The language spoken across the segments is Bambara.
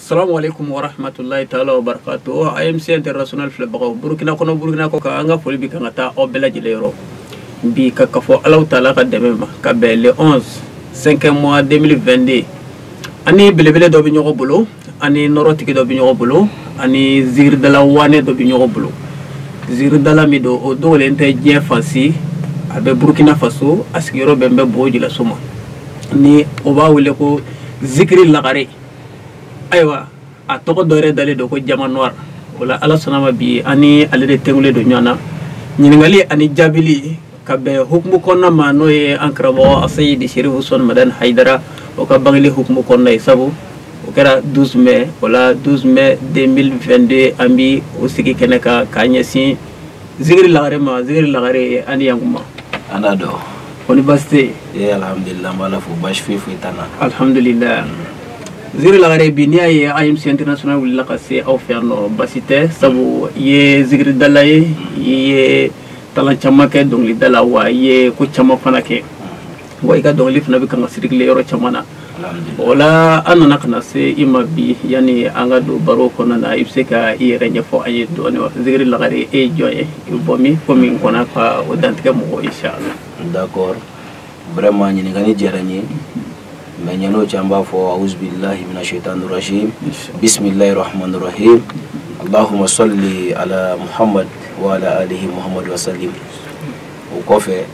Assalamu alaikum wa rahmatullahi ta'ala wa barakatuh. IMC International Flebagaw Burkina ko ka anga foli bi kan ta o bela jilero bi ka kafo Allah ta'ala ka deme ma ka be le 11 5 mois 2022 ani belebele do bi ñogo bolo ani norotiki do bi ñogo bolo ani zir de la wane do bi ñogo bolo zir de la mi do o do le nte je fansi abe Burkina Faso askiro bembe boji la suma ni o ba wule ko zikri lagare aywa a toko dore dale do ko jama noir wala ala sanama bi ani ale de tengule do nyana nyingali ani jabili kabe hukmu konna ma no e ankrabo asayidi Sherif Ousmane Madan Haidara o ka bangli hukmu konna isabu o kera 12 mai wala 12 mai 2022 ambi o sigi keneka kanyesi zikri lagare ani yanguma anado université alhamdulillah mala fu bash fi tana alhamdulillah zikri lagare bi ni ay IMC International wala qase aw ferno basite sabu ye zikri dalaye ye talan chamake dongli dala wa ye ko chama fanake way ga dongli fana bi kan sirikle yoro chamana wala anana kana se ima bi yani anga do baro kono na ibseka i renye fo ay do ne zikri lagare e joye bomi komi kona fa o dantike mo inshallah d'accord vraiment ni ngani jerani mais ñano chamba fo a'udhu billahi minash shaitanir rajim bismillahir rahmanir rahim allahumma salli ala muhammad wa ala alihi muhammad wa sallim o kofe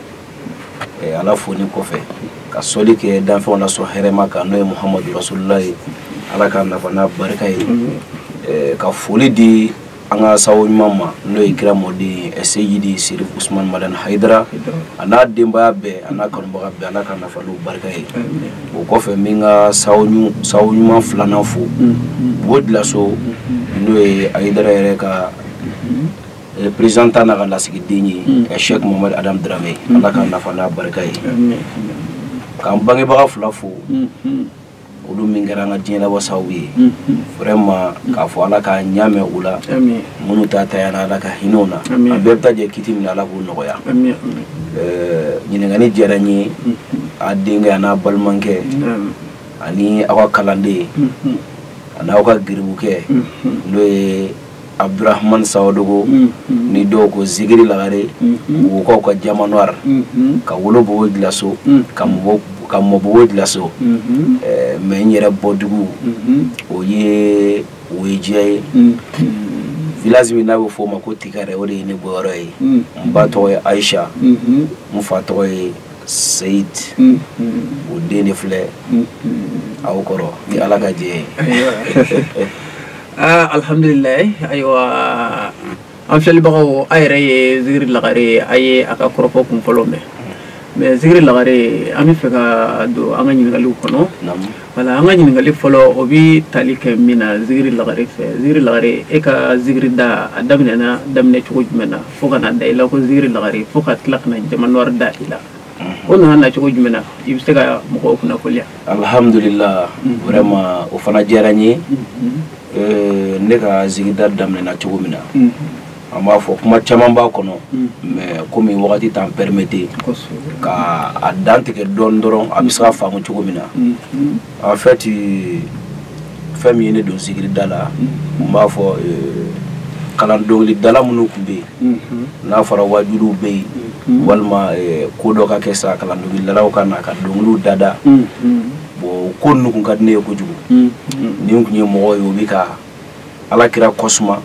e ala foni kofe ka soli ke dan fo na so herema ka no muhammad rasulullah ala ka na fana barka e ka foli di anga sawo mama no ikra modi sayyidi Sherif Ousmane Madan Haidara ana demba be ana kan baga be ana kan falu barka e o ko fe minga sawo nyuma flana fu wodla so no e Haidara ere ka representant na la sigidini e Sheikh Mohamed Adam Dramé ana kan fana barka e kan bangi baga flafu ulu mingera nga diena wasawi vraiment ka fo ala ka nyame ula munu tata yana ala ka hinona abeta je kitim ala bu noya nyine ngani jerani adinga na balmanke ani awa kalande ana awa girbuke loye Abdurrahman Sawadogo ni do ko zigiri lagare ko jama noir ka wolo bo glaso kam mo bo glaso me nyere bodugu o ye weje village mi na fo mako tikare o de ni boro e mbato e Aisha mufato e Said o de ne fle aw koro ni alaga je alhamdulillah aywa am shali bago ayre zikri lagare ay aka kropo kum folome mais zikri lagare ami feka do anga nyingali kono wala anga nyingali folo obi talike mina zikri lagare e ka zikri da damne chugo jumena foka na da ila ko zikri lagare foka tlakna jamanwar da ila ona na chugo jumena ibstega mo ko na kolya alhamdulillah vraiment o fana jarani ne ka zigida damne na cogo mina amma fo kuma caman ba kono mais comme wakati tan permettre ka adante ke don doron abisa faamu cogo mina en fait fami ne do zigida la mba fo kalan dogli dala munu kumbe na fara wajulu be walma ko do ka kessa kalan dogli dala ka na ka donglu dada bo konnu kun kadne ko jugu ni kunye mo yo bika ala kira kosma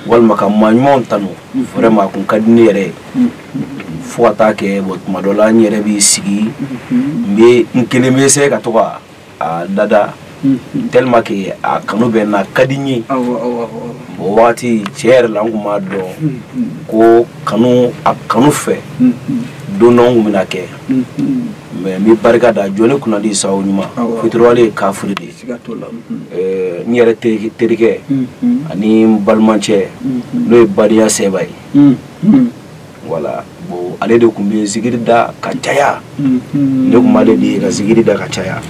walma ka manyon tanu vraiment kun kadne yere fo atake bo madola nyere bi sigi be nkeleme se ka to a dada tellement que a kanu be na kadinyi bo wati cher languma do ko kanu a kanu fe do nongu minake mais mi barka da jone kuna di sawu nyuma fitrole kafiri di ni yare terike ani balmanche no badiya sebay wala bo ale de kumbe zigiri da kachaya ne kuma de ka zigiri da kachaya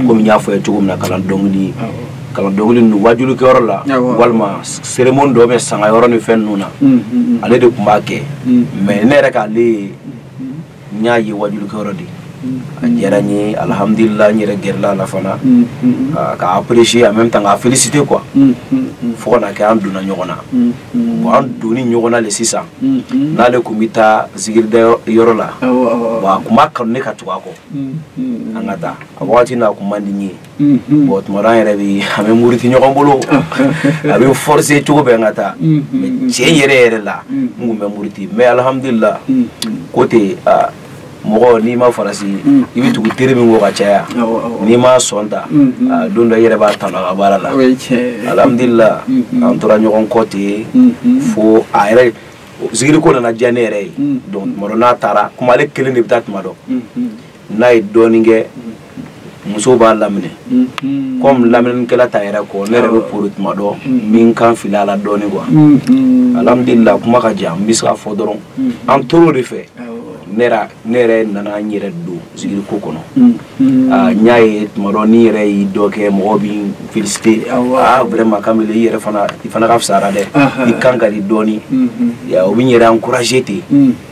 ko mi nyafo e tugum na kalan dongli nu wajulu ke worola walma cérémonie do me sanga yoro ni fennuna ale de kuma ke mais ne reka le nyaayi wajulu ke worodi Adjarani, alhamdulillah, ni regerla la fana. Ka apprécier en même temps à féliciter quoi. Faut qu'on a qu'un duna nyogona. Un duni nyogona le sisa. Na le kumita zigirde yorola. Wa kuma kanne katuako. Angata. Awati na kumandi ni. Bot moran rebi ame muriti nyogon bolo. Ame forcer tuko be ngata. Che yere la. Ngume muriti. Mais alhamdulillah. Côté mogo ni ma farasi ibi tugu tere mi woga chaya ni ma sonda don do yere ba tan ga barala alhamdulillah antora nyogon côté fo ayre zigiri ko na janere donc morona tara kuma le kelen de bitat mado nay doninge muso ba lamine comme lamine kala tayra ko ne rebe pour mado min kan filala doni quoi alhamdulillah kuma ka jam biska fodoron en toro de fait nere nana nyere do zigiri ko kono nyaaye maroni yere yi doke mo bi féliciter vraiment kamele yere fana ka fsara de ikanga di doni ya obi nyere encourager te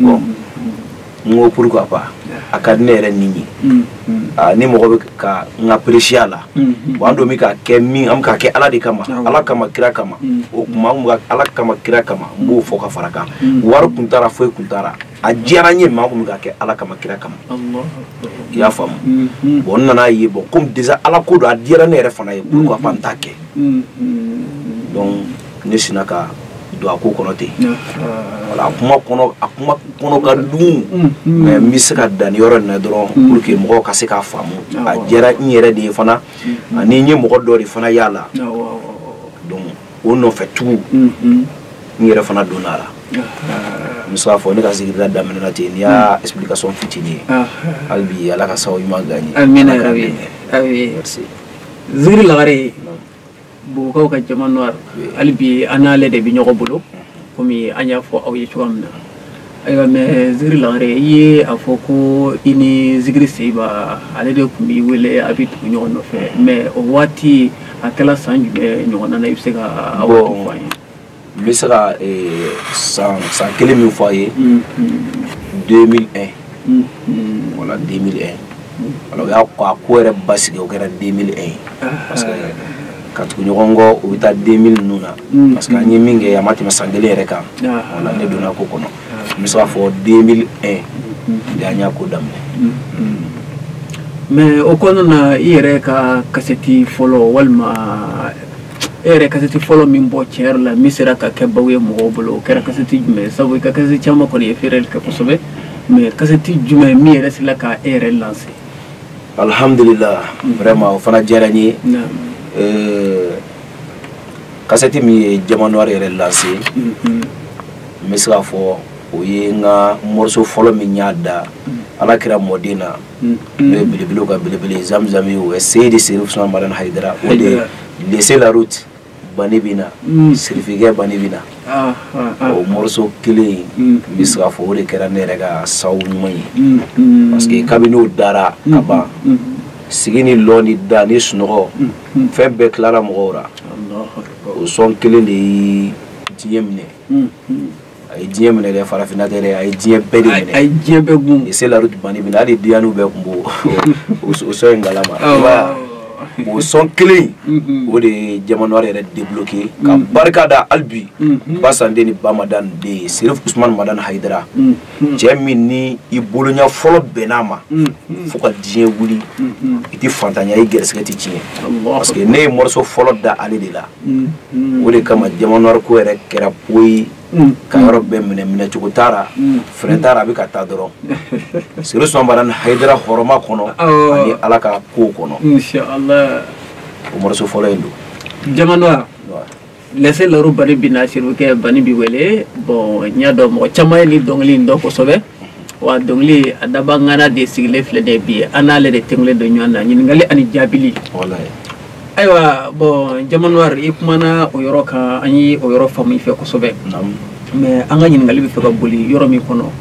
bon ngo pourquoi pas akadnere nini ni mo ka ngaprecier la wando mi ka ke min am ka ke ala de kama ala kama kira kama o kuma ala kama kira kama mbo foka faraka war kuntara foi kuntara a jaranye ma ko mi ka ke ala kama kira kama Allah ya fam bon nana yi bon comme déjà ala ko do a jarane re fana yi pourquoi pas ntake donc ne sinaka do ko konote wala akuma kono ka dum mais misaka dan yoro na dron pour que mo ka se ka famu a jara nyere de fana ani nye mo do de fana yala donc on no fait tout nyere fana donala musa fo ne ka zikira da menna te ya explication fitini albi ala ka sawi magani amina rabbi awi merci zikri la gare bu ko ka jaman noir albi anale de bi ñoko bulu komi anya fo aw yi chuamna aywa me zikri la gare yi afoko ini zikri seba ale de kumi wele abit ñoko no fe mais o wati akala sanju ñoko na ibsega awo fay misra sans quel min foyer 2001 voilà 2001 alors ya ko re basike o kera 2001 parce que quand ñu gongo o ta 2000 nuna parce que anyi minge ya mati masangele reka wala ne dona ko kono misra fo 2001 ya nya ko damne mais o kono na ire ka kaseti follow walma ere kaseti follow min bo cher la misra ka kebawe mo bolo kera kaseti me sabu ka kaseti chama ko ni firel ka kosobe mais kaseti jume mi ere sila ka ere lancer alhamdulillah vraiment fana jarani kaseti mi jamano ere lancer misra fo o yenga morso follow mi nyada ala kira modina bilibilo ka bilibili zamzami o essayer de servir son maran haidara o de laisser la route banibina sirfige banibina o morso kile misra fo de kera ne rega saw nyumai parce que kabino dara aba sigini loni dani suno febbe clara mora o son kile ni diemne ay diemne le farafina tere ay diembe de ay diembe gum et c'est la route banibina ali dianu be kumbo o so ngalama o son clé o de jamano re débloqué ka barkada albi basande ni bamadan de Serif Ousmane Madan Haidara jemini ibolonya folo benama fuka dien wuli iti fantanya i gerskati tien parce que ne morso folo da ali de la o de kama jamano ko re kera poyi ka yoro be mine chukutara frentara bi ka ta doro Serif Ousmane Madan Haidara horoma kono ani alaka ko kono inshallah Umar so folo endo jamano laissez le robani binasiru ke bani bi wele bon nyado mo chama ni dongli ndo ko sobe wa dongli adaba ngana de sigle flede bi anale de tengle de nyana nyin ngali ani jabili wallahi aywa bon jamano war ikmana o yoroka ani o yoro fami fe ko sobe mais anga nyin ngali bi fe ko boli yoro mi kono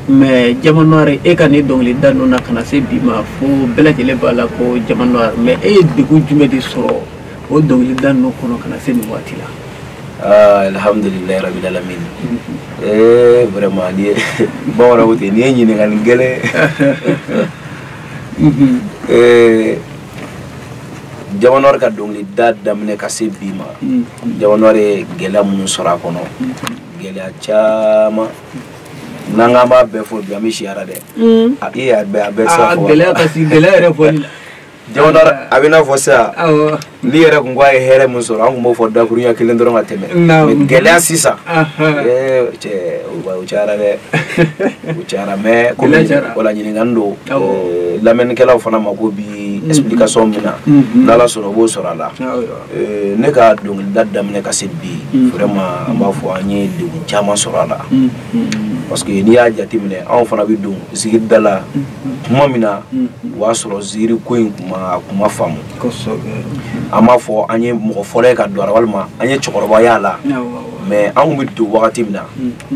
mais jamano war e kan ni dongli danu na kana se bi ma fo belajele bala ko jamano war mais e de ko jume di soro o dongli danu kono kana se ni watila alhamdulillah rabbil alamin vraiment ni bon rawti ni ngal ngele jamanor ka dongli da damne ka se bima jamanore gela mun sora kono gela chama nanga ma be fo bi ami shiara de a iya be sa fo gela ka si gela re fo jamanor abina fo sa li yere ko ngwa here mun sora ngo mo fo da kurunya kelen doro mateme gela sisa che o chara de o chara me ko wala nyini ngando lamen kala fana mako bi explication mina dala soro bo soro la ne ka dong dadam ne ka sebbi vraiment amba fo anye de chama soro la parce que ni ya jati mine on fana bi dong sigi dala kuma mina wa soro ziri ko kuma famu ama fo anye mo fole ka do walma anye chokoroba yala mais an bi do wakati mina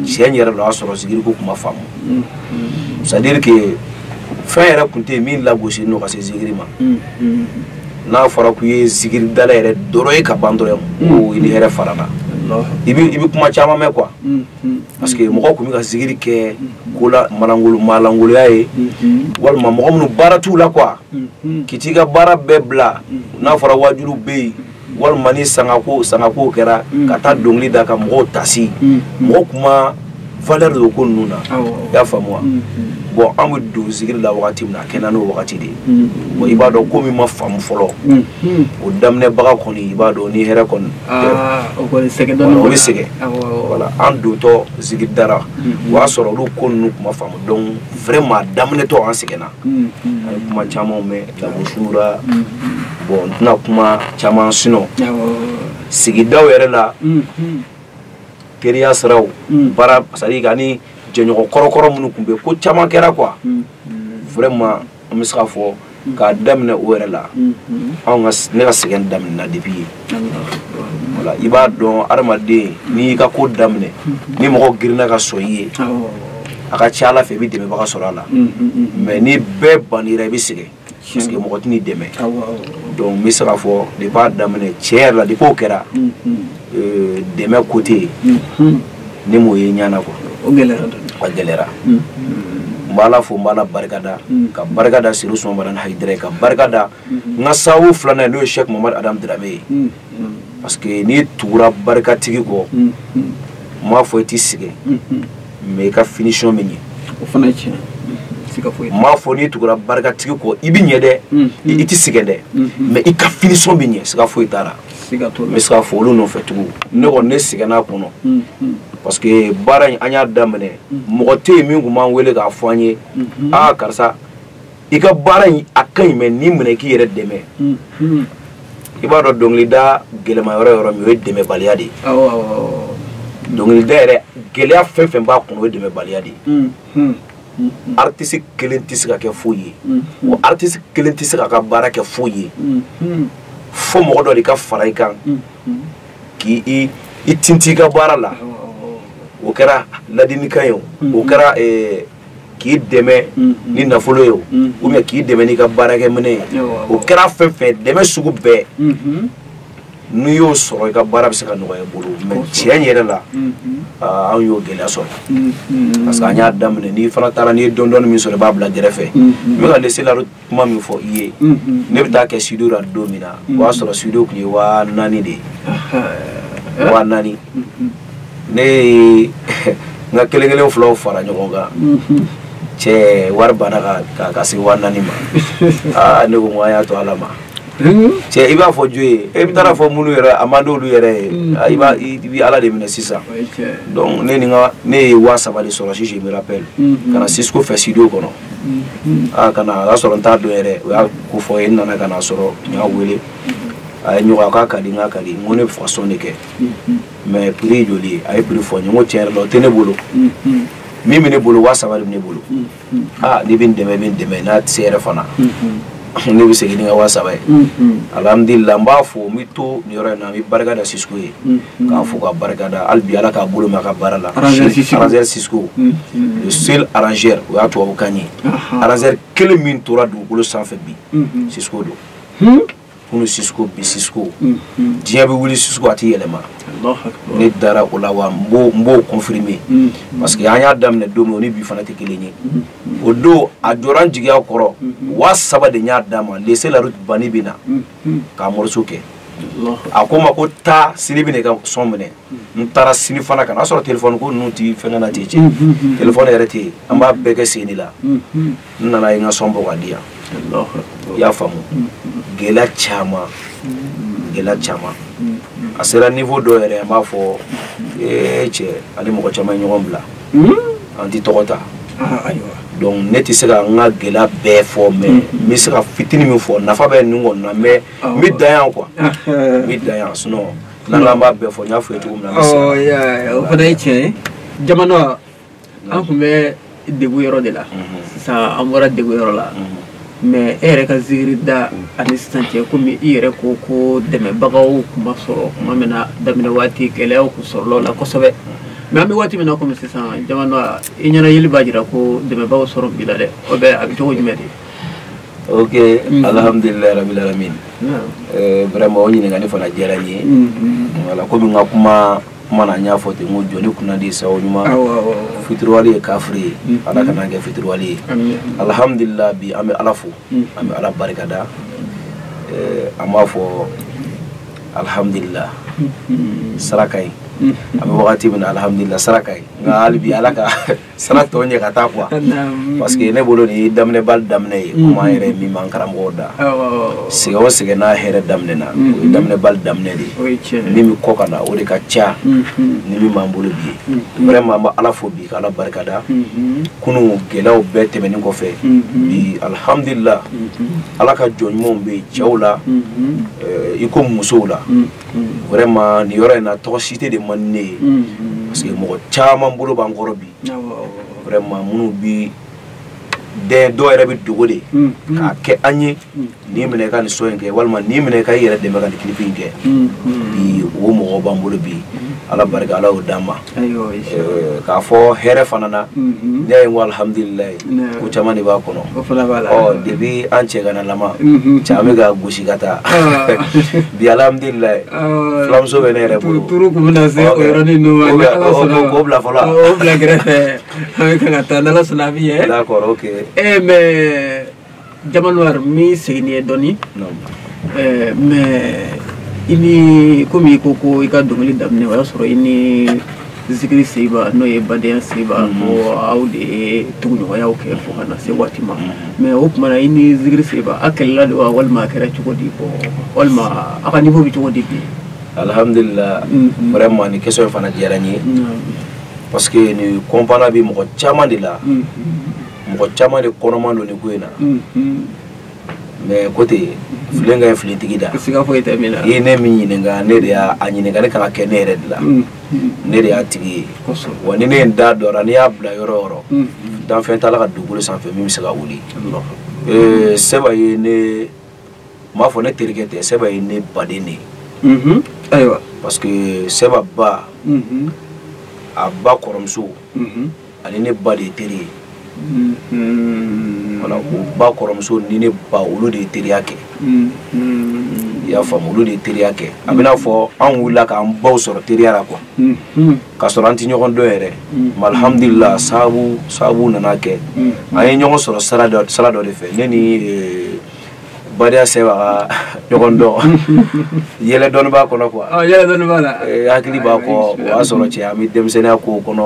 sey yere la soro ziri ko kuma famu c'est à dire que frère kunte min la gosi no ka se zigiri ma na fara ku ye zigiri dala yere doro e ka bandore o ili here farana ibi kuma chama me quoi parce que mo ko mi ka zigiri ke kola malangulu yae wal ma mo mu baratu la quoi kitiga bara bebla na fara wajuru be wal mani sangako kera kata dongli da ka mo tasi mo kuma valeur de ko nuna ya famwa bon amu do zikir la wakati na kenano wakati de bo ibado ko mi ma fam folo o damne baga ko ni ibado ni here kon o ko sege don o sege voilà ando to zikir dara wa soro do ko nu kuma fam donc vraiment damne to an sege na kuma chama me la bushura bon na kuma chama sino sigi daw yere la teriya saraw bara sari gani jenyo korokoro munu kumbe ko chama kera quoi vraiment amiska fo ka damne were la on ne ga segen damne na depuis voilà iba don armade ni ka ko damne ni mo girna ka soyé aka chala fe bi deme baka sorala mais ni be banira bi sige parce que mo tini deme donc misra fo de ba damne cher la de ko kera deme côté ni mo ye nyana ko o gelera mbala fo mbala barkada ka barkada siru so madan haydre ka barkada ngasawu flana no Cheikh Mohamed Adam Dramé parce que ni toura barkatigi ko ma fo ti sige mais ka finition meni o fana ci sika fo ma fo ni toura barkatigi ko ibi nyede iti sige de mais i ka finition meni sika fo itara sika to mais sika fo lo no fetugo ne ko ne sige na kono parce que barañ anya damne mogote mi nguma wele ga foanye karsa ika barañ akay men ni mene ki yere deme ibado dongli da gelema yoro mi deme baliadi dongli da yere gelya fefe ba ko deme baliadi artiste kelenti sika ke foye o artiste kelenti sika ka baraka foye fo mogodo di ka faray kan ki i tinti ka barala o kɛra ladinikan ye o kɛra k'i dɛmɛ ni nafolo ye ou bien k'i dɛmɛ n'i ka baarakɛminɛ ye o kɛra fɛn fɛn dɛmɛ sugu bɛɛ n'i y'o sɔrɔ i ka baara bɛ se ka nɔgɔya i bolo mais tiɲɛ yɛrɛ la anw y'o gɛlɛya sɔrɔ parce que an y'a daminɛ n'i fana taara n'i ye dɔɔni min sɔrɔ i b'a bila gɛrɛfɛ n bɛ ka laisser la kuma min fɔ i ye ne bɛ taa kɛ studio la don min na o y'a sɔrɔ studio tun ye 4000 de ye 4000 ne nga kelen fulaw fara ɲɔgɔn kan cɛ wari bana ka se 4000 ma ne ko y'a to ala ma cɛ i b'a fɔ jo ye e bɛ taara fɔ minnu yɛrɛ a man d'olu yɛrɛ ye i bi ala de minɛ sisan donc ne ye 3000 de sɔrɔ si je me rappelle kana Cisco fɛ studio kɔnɔ kana a y'a sɔrɔ n t'a dɔn yɛrɛ o y'a ko fɔ n nana kana sɔrɔ n y'a wele a ye ɲɔgɔn k'a ka di n k'a ka di n ko ne bɛ fɔ sɔn de kɛ mais prix joli a ye prix fɔ n ye n ko tiɲɛ yɛrɛ la o tɛ ne bolo min bɛ ne bolo 3000 de bɛ ne bolo n'i bɛ n dɛmɛ n'a tɛ se yɛrɛ fana ne bɛ segin ni ka 3000 ye alhamdulilah n b'a fɔ n bɛ to nin yɔrɔ in na n bɛ barika da Cisco ye k'a fɔ ka barika da hali bi ala k'a bolo mɛn a ka baara la arrangeur Cisco le seul arrangeur o y'a tubabukan ye arrangeur kelen min tora dugukolo sanfɛ bi Cisco don kunu Cisco bi Cisco diɲɛ bɛ wuli Cisco a tɛ yɛlɛma ne dara o la wa mbo confirmer parce que an y'a daminɛ don min o ni bi fana tɛ kelen ye o don a jɔra n jigiya kɔrɔ 3 de y'a d'a ma laisser la route bani bɛ na k'a morceau kɛ a ko ma ko taa sini bɛ ne ka son minɛ n taara sini fana ka na sɔrɔ téléphone ko ninnu tɛ fɛn na tɛ ci téléphone yɛrɛ tɛ yen an b'a bɛɛ kɛ seni la n nana ye n ka son bɔ ka di yan i y'a faamu gɛlɛya caman a sera niveau dɔ yɛrɛ an b'a fɔ cɛ ani mɔgɔ caman ye ɲɔgɔn bila an tɛ tɔgɔ ta donc ne tɛ se ka n ka gɛlɛya bɛɛ fɔ mais n bɛ se ka fitinin min fɔ nafa bɛ nin kɔni na mais n bɛ dan yan quoi n bɛ dan yan sinon n'an k'an b'a bɛɛ fɔ n y'a fɔ ye cogo min na. o fana ye tiɲɛ ye jamana an tun bɛ degun yɔrɔ de la sisan an bɔra degun yɔrɔ la mais e yɛrɛ ka zikiri da ani sisan cɛ komi i yɛrɛ ko dɛmɛbagaw tun ma sɔrɔ tuma min na daminɛ waati gɛlɛyaw tun sɔrɔla o la kosɛbɛ mais an bɛ waati min na komi sisan jamana i ɲɛna yeli b'a jira ko dɛmɛbagaw sɔrɔ bi la dɛ o bɛ a bɛ cogo jumɛn de. ok alhamdulilayi rabil alamin vraiment o ɲininkali fana diyara n ye voilà komi n ka kuma na n y'a fɔ ten n ko jɔnni kunna di sawo ɲuman fitiriwale ye kafiri ye ala kana kɛ fitiriwale ye alhamdulilayi bi an bɛ ala fo an bɛ ala barikada an b'a fɔ alhamdulilayi saraka ye an bɛ wagati min na alhamdulilayi saraka ye nka hali bi ala ka sara tɔ ɲɛ ka taa quoi parce que ne bolo nin ye daminɛbali daminɛ ye komi an yɛrɛ min b'an karamɔgɔw da sɛgɛn o sɛgɛn n'a hɛrɛ daminɛna o ye daminɛbali daminɛ de ye min bɛ kɔ ka na o de ka ca ni min b'an bolo bi ye vraiment an bɛ ala fo bi k'ala barikada kunun gɛlɛyaw bɛɛ tɛmɛnen kɔfɛ bi alhamdulilayi ala ka jɔn ɲumanw bɛ cɛw la i ko musow la vraiment nin yɔrɔ in na tɔgɔ si tɛ de man di ne ye parce que mɔgɔ caman bolo b'an kɔrɔ bi vraiment minnu bi dɔw yɛrɛ bɛ dogo de k'a kɛ an ye n'i minɛ i ka nin so in kɛ walima n'i minɛ i ka i yɛrɛ dɛmɛ ka nin clip in kɛ bi o mɔgɔw b'an bolo bi ala barika ala y'o d'an ma k'a fɔ hɛrɛ fana na ne ye n ko alhamdulilayi ko caman de b'a kɔnɔ depuis an cɛ kana lama caman bɛ ka gosi ka taa bi alhamdulilayi fulamuso bɛ ne yɛrɛ bolo turu kun bɛna se o yɔrɔnin ninnu ma ni ala sɔnna k'o bila fɔlɔ o bila kɛrɛfɛ an bɛ kan ka taa n'ala sɔnna a bɛ ɲɛ d'accord ok mais Jamanuwari mi seginni ye dɔɔni mais i ni komi i ko i ka dɔnkili daminɛ o y'a sɔrɔ i ni zikiri Seyiba n'o ye Badenya Seyiba ko aw de ye tuguɲɔgɔnyaw kɛ fo ka na se waati ma mais o tuma na i ni zikiri Seyiba a kɛlɛla de wa walima a kɛra cogo di walima a ka niveau bɛ cogo di bi. alhamdulilayi vraiment ni question in fana diyara n ye parce que ni kɔnpana bɛ mɔgɔ caman de la mɔgɔ caman de kɔnɔman don ni ko in na mais côté filen ka ye filentigi da siga foyi tɛ min na i ye ne min ɲininka ne de y'a ɲininkali kan ka kɛ ne yɛrɛ de la ne de y'a tigi ye wa ni ne ye n da dɔra n'i y'a bila yɔrɔ o yɔrɔ danfɛn t'a la ka dugukolo sanfɛ min bɛ se ka wuli Seba ye ne m'a fɔ ne terikɛ tɛ Seba ye ne baden de ye ayiwa parce que Seba ba a ba kɔrɔmuso ani ne ba de ye teri ye voilà o ba kɔrɔmuso ni ne ba olu de ye teriya kɛ i y'a faamu olu de ye teriya kɛ a bɛna fɔ an wulila k'an baw sɔrɔ teriya la quoi k'a sɔrɔ an tɛ ɲɔgɔn dɔn yɛrɛ mais alhamdulilayi sababu nana kɛ an ye ɲɔgɔn sɔrɔ sira dɔ de fɛ ne ni Badenya Seba ka ɲɔgɔn dɔn yɛlɛ dɔɔni b'a kɔnɔ quoi yɛlɛ dɔɔni b'a la hakili b'a kɔ o y'a sɔrɔ cɛ an bɛ denmisɛnninya kow kɔnɔ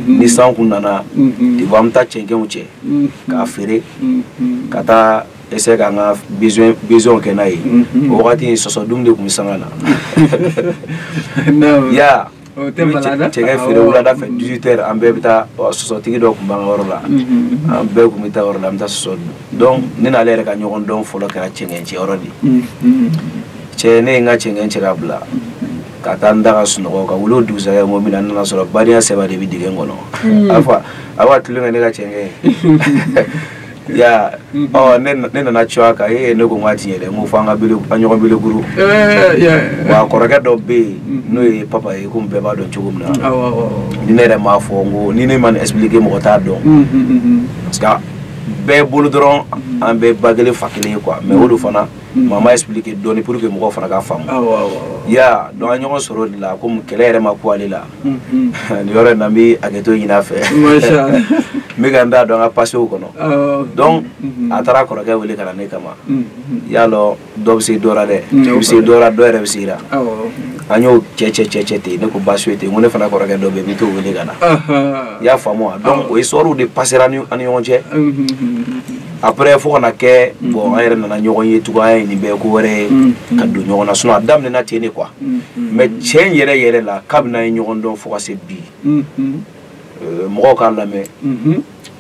ni san kun nana des fois an bɛ taa cɛncɛnw cɛ k'a feere ka taa essayer k'an ka besoin kɛ n'a ye o wagati sɔsɔ dun de tun bɛ sanga na ya cɛkɛ feere wulada fɛ 18h an bɛɛ bɛ taa sɔsɔtigi dɔ tun b'an ka yɔrɔ la an bɛɛ tun bɛ taa yɔrɔ la an bɛ taa sɔsɔ donc ne n'ale yɛrɛ ka ɲɔgɔn dɔn fɔlɔ kɛra cɛŋɛncɛ yɔrɔ de cɛ ne ye n ka cɛŋɛncɛ ka bila ka taa n da ka sunɔgɔ ka wuli o dugusajɛ n ko n bɛna n nana sɔrɔ Badenya Seba de bɛ dingɛ kɔnɔ a b'a tulonkɛ ne ka cɛŋɛ ya ne nana cɔ a kan ne ko n k'a ti yɛlɛ n ko fɔ an ɲɔgɔn belekuru wa kɔrɔkɛ dɔ bɛ yen n'o ye papa ye komi bɛɛ b'a dɔn cogo min na ni ne yɛrɛ m'a fɔ n ko ni ne ma nin expliquer mɔgɔ t'a dɔn parce que bɛɛ bolo dɔrɔn an bɛɛ ba kelen fa kelen ye quoi mais o de fana mama expliquer doni pour que mɔgɔ fana ka faamu ya donc an ɲɔgɔn sɔrɔ de la comme kɛlɛ yɛrɛ ma ko ale la ni yɔrɔ in na n bɛ hakɛto ɲini a fɛ n bɛ ka n da dɔn an ka passew kɔnɔ donc a taara kɔrɔkɛ wele ka na ne kama y'a lɔ dɔ bɛ se dɔ la dɛ i bɛ se dɔ la dɔ yɛrɛ bɛ se la an y'o cɛ ten ne ko baasi foyi tɛ n ko ne fana kɔrɔkɛ dɔ bɛ yen n bɛ t'o wele ka na i y'a faamu wa donc o histoire de passera ani ɲɔgɔn cɛ après fo kana kɛ bon an yɛrɛ nana ɲɔgɔn ye tugun an ye nin bɛɛ ko wɛrɛ ye ka don ɲɔgɔn na sinon a daminɛna ten de quoi mais cɛ in yɛrɛ la kabini an ye ɲɔgɔn dɔn fo ka se bi mɔgɔw k'a lamɛn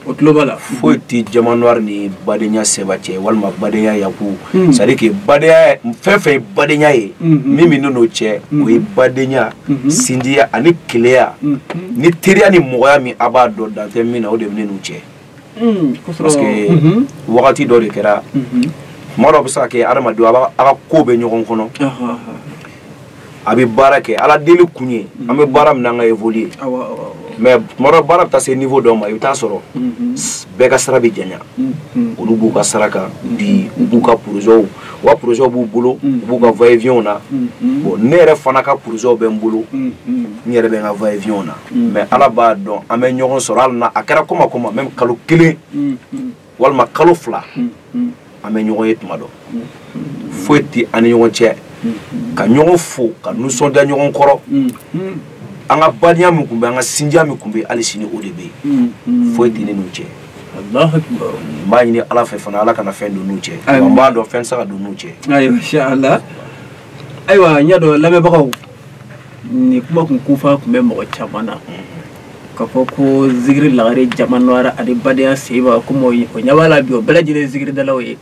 o tulo b'a la foyi tɛ jama noir ni badenya sɛba cɛ walima badenya yaku c'est à dire que badenya fɛn fɛn ye badenya ye min bɛ ne n'o cɛ o ye badenya sindiya ani keleya ni teriya ni mɔgɔya min a b'a dɔn dan tɛ min na o de bɛ ne n'u cɛ parce que wagati dɔ de kɛra tuma dɔ bɛ se ka kɛ adamadenw a ka ko bɛ ɲɔgɔn kɔnɔ a bɛ baara kɛ ala deli kun ye an bɛ baara min na an ka évoluer mais tuma dɔ baara bɛ taa se niveau dɔ ma i bɛ taa sɔrɔ bɛɛ ka sara bɛ janya olu b'u ka sara kan bi u b'u ka projets u ka projets b'u bolo u b'u ka va-et-vient na bon ne yɛrɛ fana ka projets bɛ n bolo n yɛrɛ bɛ n ka va-et-vient na mais ala b'a dɔn an bɛ ɲɔgɔn sɔrɔ hali na a kɛra koma même kalo kelen walima kalo fila an bɛ ɲɔgɔn ye tuma dɔ foyi tɛ an ni ɲɔgɔn cɛ ka ɲɔgɔn fo ka nisɔndiya ɲɔgɔn kɔrɔ an ka badenya min tun bɛ an ka sindiya min tun bɛ hali sini o de bɛ yen foyi tɛ ne n'u cɛ n b'a ɲini ala fɛ fana ala kana fɛn don n'u cɛ wa n b'a dɔn fɛn tɛ se ka don n'u cɛ ayiwa inshallah ayiwa n y'a dɔn lamɛnbagaw ni kuma kun kufa tun bɛ mɔgɔ caman na ka fɔ ko zikiri lagare jama noir ani badenya seba komi o ɲɛ b'a la bi o bɛɛ lajɛlen zikiridalaw ye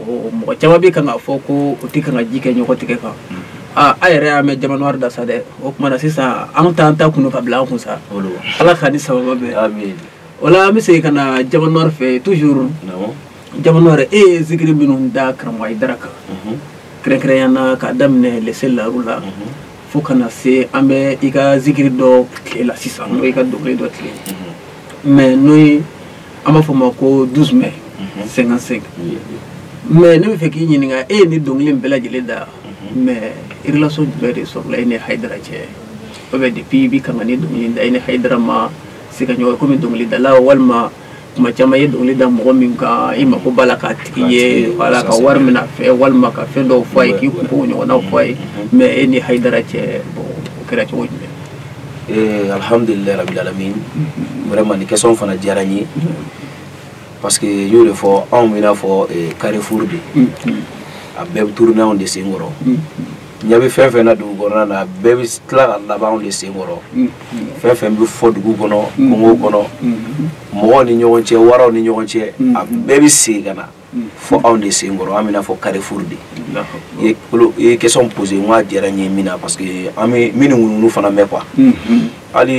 mɔgɔ caman bɛ kan ka fɔ ko o tɛ kan ka ji kɛ ɲɔgɔn tigɛ kan a yɛrɛ y'a mɛn jama noir da sa dɛ o tuma na sisan an t'an ta kunu ka bila an kun sa ala ka ni sababa bɛɛ o la an bɛ segin ka na jama noir fɛ toujours jama noir e ye zikiri minnu da karamɔgɔ Hayidara kan kɛrɛnkɛrɛnya na k'a daminɛ lese laru la fo kana se an bɛ i ka zikiri dɔ tile la sisan n'o i ka dɔnkili dɔ tile mais n'o ye an b'a fɔ ma ko 12 mai 55 mais ne bɛ fɛ k'i ɲininka e ye ni dɔnkili in bɛɛ lajɛlen da mais relation jumɛn de sɔrɔla i ni Hayidara cɛ o bɛ depuis i bɛ kan ka ni dɔnkili da i ni Hayidara ma se ka ɲɔgɔn komi dɔnkilidala walima kuma caman ye dɔnkili da mɔgɔ min kan i mako b'a la k'a tigi ye wala ka wari min a fɛ walima ka fɛn dɔw fɔ a ye k'i kunko ɲɔgɔnnaw fɔ a ye mais e ni Hayidara cɛ bon o kɛra cogo jumɛn alhamdulilayi rabil alamin vraiment ni question fana diyara n ye parce que n y'o de fɔ anw bɛ i n'a fɔ Carrefour de a bɛɛ bɛ tourner anw de sen kɔrɔ ɲɛ bɛ fɛn fɛn na dugu kɔnɔna na a bɛɛ bɛ tila ka laban anw de sen kɔrɔ fɛn fɛn bɛ fɔ dugu kɔnɔ kungo kɔnɔ mɔgɔw ni ɲɔgɔn cɛ waraw ni ɲɔgɔn cɛ a bɛɛ bɛ segin ka na fɔ anw de sen kɔrɔ an bɛ i n'a fɔ Carrefour de i ye question posé n k'a diyara n ye min na parce que an bɛ minnu ŋununu fana mɛn quoi hali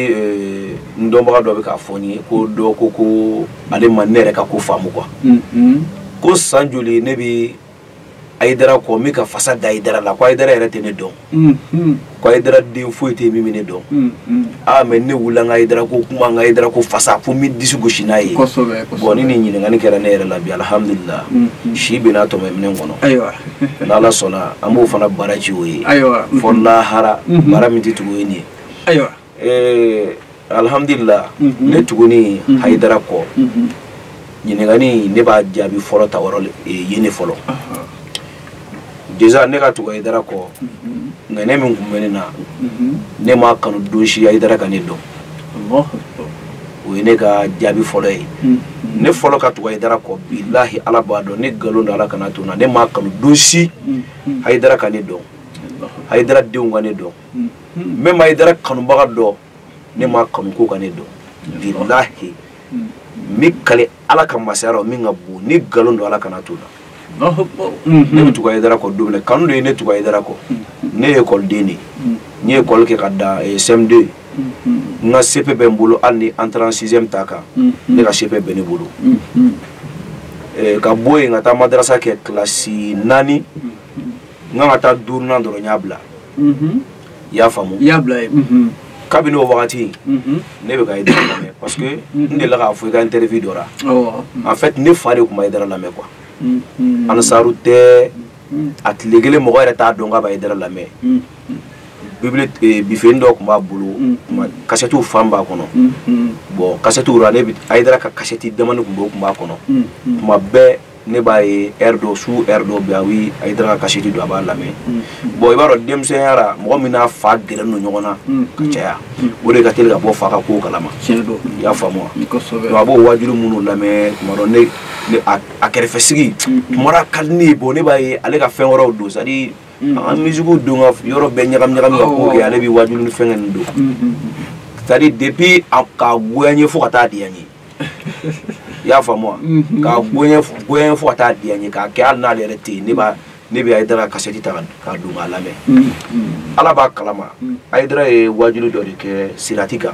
n dɔnbaga dɔ bɛ k'a fɔ n ye ko dɔ ko ale ma ne yɛrɛ ka ko faamu quoi ko san joli ne bɛ Hayidara kɔ min ka fasa da Hayidara la ko Hayidara yɛrɛ tɛ ne dɔn ko Hayidara den foyi tɛ min bɛ ne dɔn mais ne wulila n ka Hayidara ko kuma n ka Hayidara ko fasa fo n bɛ disi gosi n'a ye bon ni nin ɲininkali kɛra ne yɛrɛ la bi alhamdulillah si bɛ n'a tɔmɔ minɛn kɔnɔ n'Ala sɔnna an b'o fana baara ci o ye fɔ lahara baara min tɛ tugu o ye nin ye alhamdulillah ne tuguni Hayidara kɔ ɲininkali ne b'a jaabi fɔlɔ ta yɔrɔ ye ne fɔlɔ déjà ne ka tugu Hayidara kɔ nka ne min kun bɛ ne na ne ma kanu don si Hayidara ka ne dɔn o ye ne ka jaabi fɔlɔ ye ne fɔlɔ ka tugu Hayidara kɔ bilahi ala b'a dɔn ne nkalon don ala kana to na ne ma kanu don si Hayidara ka ne dɔn Hayidara denw ka ne dɔn même Hayidara kanubaga dɔ ne ma kanu ko ka ne dɔn bilahi mi kale ala ka masaya la min ka bon ni nkalon don ala kana to na ne bɛ tugu Hayidara kɔ don min na kanu de ye ne tugu Hayidara kɔ ne ye école-den de ye n ye école kɛ ka dan CM2 n ka CP bɛ n bolo hali ni entrée en 6e ta kan ne ka CP bɛ ne bolo ka bɔ yen ka taa madarasa kɛ kilasi 4 n kan ka taa 5nan dɔrɔn n y'a bila i y'a faamu kabini o wagati ne bɛ ka Hayidara lamɛn parce que n delila k'a fɔ i ka interview dɔ la en fait ne fa de tun bɛ Hayidara lamɛn quoi Ansaru tɛ atlegele mo yɛrɛ t'a dɔn k'a b'a Haidara lamɛn Bible bifin dɔ tun b'a bolo kasɛtiw fan b'a kɔnɔ bon kasɛtiw ra ne bi Haidara ka kasɛti damani tun b'a kɔnɔ tuma bɛɛ ne b'a ye heure dɔ su heure dɔ bɛ yen Haidara ka kasɛti don a b'a lamɛn bon i b'a dɔn denmisɛnya ra mɔgɔ min n'a fa gɛrɛlen don ɲɔgɔn na ka caya o de ka teli ka bɔ fa ka kow kalama i y'a faamu wa donc a b'o waajuru minnu lamɛn tuma dɔ ne a kɛrɛfɛ sigi tuma dɔ ka di ne ye bon ne b'a ye ale ka fɛn wɛrɛw don c'est à dire an musique don ka yɔrɔ bɛɛ ɲagami ka ko kɛ ale bɛ waajuru ni fɛn ninnu don c'est à dire depuis ka goya n ye fo ka taa diya n ye i y'a faamu wa ka goya n fo ka taa diya n ye k'a kɛ hali n'ale yɛrɛ tɛ yen ne bɛ Haidara kasɛti ta k'a don k'a lamɛn ala b'a kalama Haidara ye waajuru dɔ de kɛ sirati kan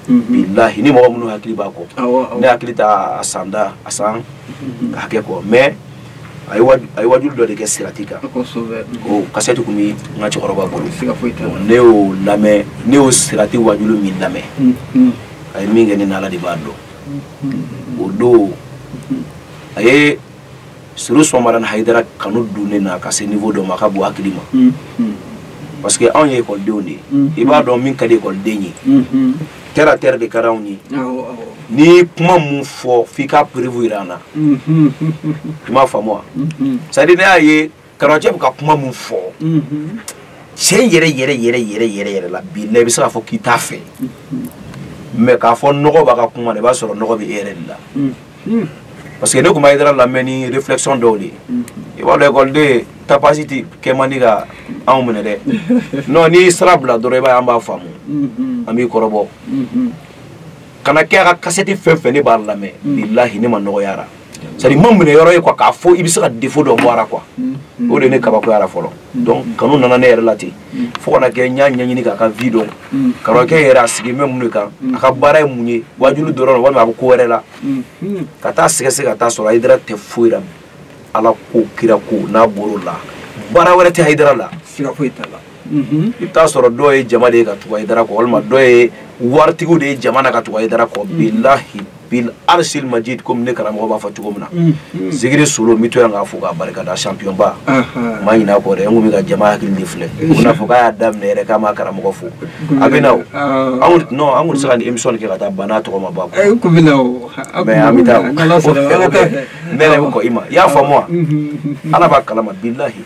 bilahi ni mɔgɔ minnu hakili b'a kɔ ne hakili t'a san hakɛ kɔ mais a ye waajuru dɔ de kɛ sirati kan o kasɛti tun bɛ n ka cɛkɔrɔba bolo ne y'o lamɛn ne y'o sirati waajuru min lamɛn a ye min kɛ ne n'ala de b'a dɔn o don a ye Suru Soumaran Haidara kanu don ne na ka se niveau dɔ ma ka bɔ hakili ma parce que anw ye ekɔlidenw de ye i b'a dɔn min ka di ekɔliden ye terre à terre de ka di anw ye ni kuma mun fɔ f'i ka preuve yira an na i m'a faamu wa c'est à dire ne y'a ye karamɔgɔcɛ bɛ ka kuma mun fɔ tiɲɛ yɛrɛ la bilahi i bɛ se k'a fɔ k'i t'a fɛ mais k'a fɔ nɔgɔ b'a ka kuma na i b'a sɔrɔ nɔgɔ bɛ e yɛrɛ de la parce que ne tun bɛ Haidara lamɛn ni réflexion dɔw de ye i b'a dɔn ekɔliden tapasi tɛ kɛ man di ka anw minɛ dɛ non n'i sira bila dɔrɔn i b'a ye an b'a faamu an b'i kɔrɔbɔ kana kɛ a ka kasɛti fɛn fɛn ne b'a lamɛn bilahi ne ma nɔgɔyara c'est à dire ma minɛ yɔrɔ ye quoi k'a fɔ i bɛ se ka défaut dɔ bɔ a la quoi o de ye ne kabakoyara fɔlɔ donc kanu nana ne yɛrɛ la ten fo kana kɛ n y'a ɲɛɲini k'a ka vie dɔn karamɔgɔkɛ yɛrɛ a sigi bɛ mun de kan a ka baara ye mun ye waajuru dɔrɔn walima a bɛ ko wɛrɛ la ka taa sɛgɛsɛgɛ ka taa sɔrɔ Haidara tɛ foyi la ala ko kira ko n'a bɔr'o la baara wɛrɛ tɛ Haidara la siga foyi t'a la i bɛ taa sɔrɔ dɔw ye jama de ye ka tugu Haidara kɔ walima dɔw ye waritigiw de ye jama na ka tugu Haidara kɔ bilahi bil arsil majid comme ne karamɔgɔ b'a fɔ cogo min na Zigiri Solo n bɛ to yan k'a fo k'a barikada champion ba ma ɲin'a kɔ dɛ n kun bɛ ka jama hakili de filɛ o n'a fɔ k'a y'a daminɛ yɛrɛ k'a ma karamɔgɔ fo a bɛ na o an kun tɛ se ka ni émission kɛ ka taa ban n'a tɔgɔ ma ba kɔ mais an bɛ taa o ne yɛrɛ bɛ kɔ i ma i y'a faamu wa ala b'a kalama bilahi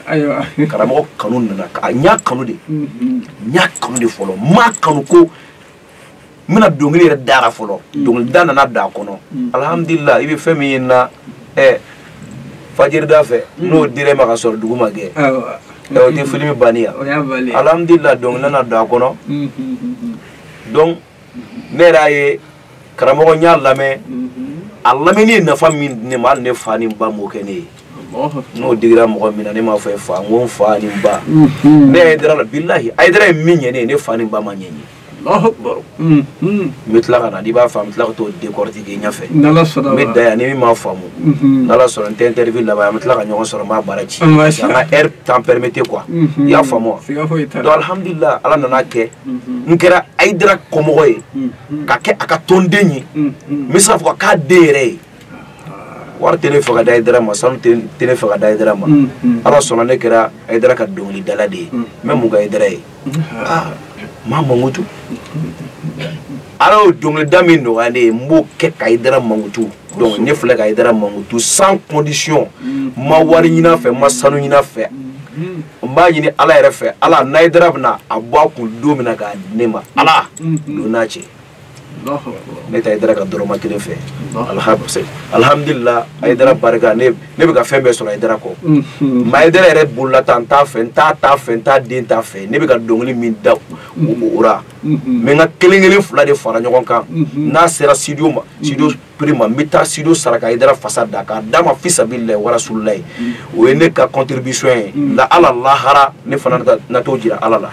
karamɔgɔ kanu nana a n y'a kanu de fɔlɔ n m'a kanu ko n bɛna dɔnkili yɛrɛ dara fɔlɔ dɔnkilida nana da kɔnɔ alhamdulillah i bɛ fɛn min ye n na fajirida fɛ n'o dira ma ka sɔrɔ dugu ma gɛ o tɛ film banni ya alhamdulillah dɔnkili nana da kɔnɔ donc ne yɛrɛ ye karamɔgɔ n y'a lamɛn a lamɛnni ye nafa min di ne ma hali ne fa ni n ba m'o kɛ ne ye n'o digira mɔgɔ min na ne m'a fɔ e fa n ko n fa ni n ba ne Haidara la bilahi Haidara ye min ɲɛ ne ye ne fa ni n ba ma ɲɛ n ye n bɛ tila ka na n'i b'a faamu n bɛ tila ka t'o décortiquer ɲɛfɛ n bɛ da yan ni min m'a faamu n'Ala sɔnna n tɛ interview laban an bɛ tila ka ɲɔgɔn sɔrɔ n b'a baara ci an ka heure temps permettait quoi i y'a faamu wa donc alhamdulillah ala nana kɛ n kɛra Haidara kɔmɔgɔ ye ka kɛ a ka tɔnden ye n bɛ se k'a fɔ k'a den yɛrɛ ye wari tɛ ne fɛ ka da Haidara ma sanu tɛ ne fɛ ka da Haidara ma ala sɔnna ne kɛra Haidara ka dɔnkilidala de ye n bɛ mun kɛ Haidara ye ma mankutu ala y'o dɔnkilida min nɔgɔya ne ye n b'o kɛ ka Haidara mankutu donc ne filɛ ka Haidara mankutu sans condition n ma wari ɲini a fɛ n ma sanu ɲini a fɛ n b'a ɲini ala yɛrɛ fɛ ala n'a Haidara bɛna a bɔ a kun don min na k'a di ne ma ala don n'a cɛ ne tɛ Haidara ka dɔrɔmɛ kelen fɛ alhamdulillah Haidara barika ne bɛ ka fɛn bɛɛ sɔrɔ Haidara kɔ mais Haidara yɛrɛ bolola tan n t'a fɛ n t'a den t'a fɛ ne bɛ ka dɔnkili min da o ra mais n ka kelen fila de fara ɲɔgɔn kan n'a sera studio prix ma n bɛ taa studio sara ka Haidara fasa da k'a d'a ma fisabilillahi wa rasulillahi o ye ne ka contribution ye la ala lahara ne fana na t'o jira ala la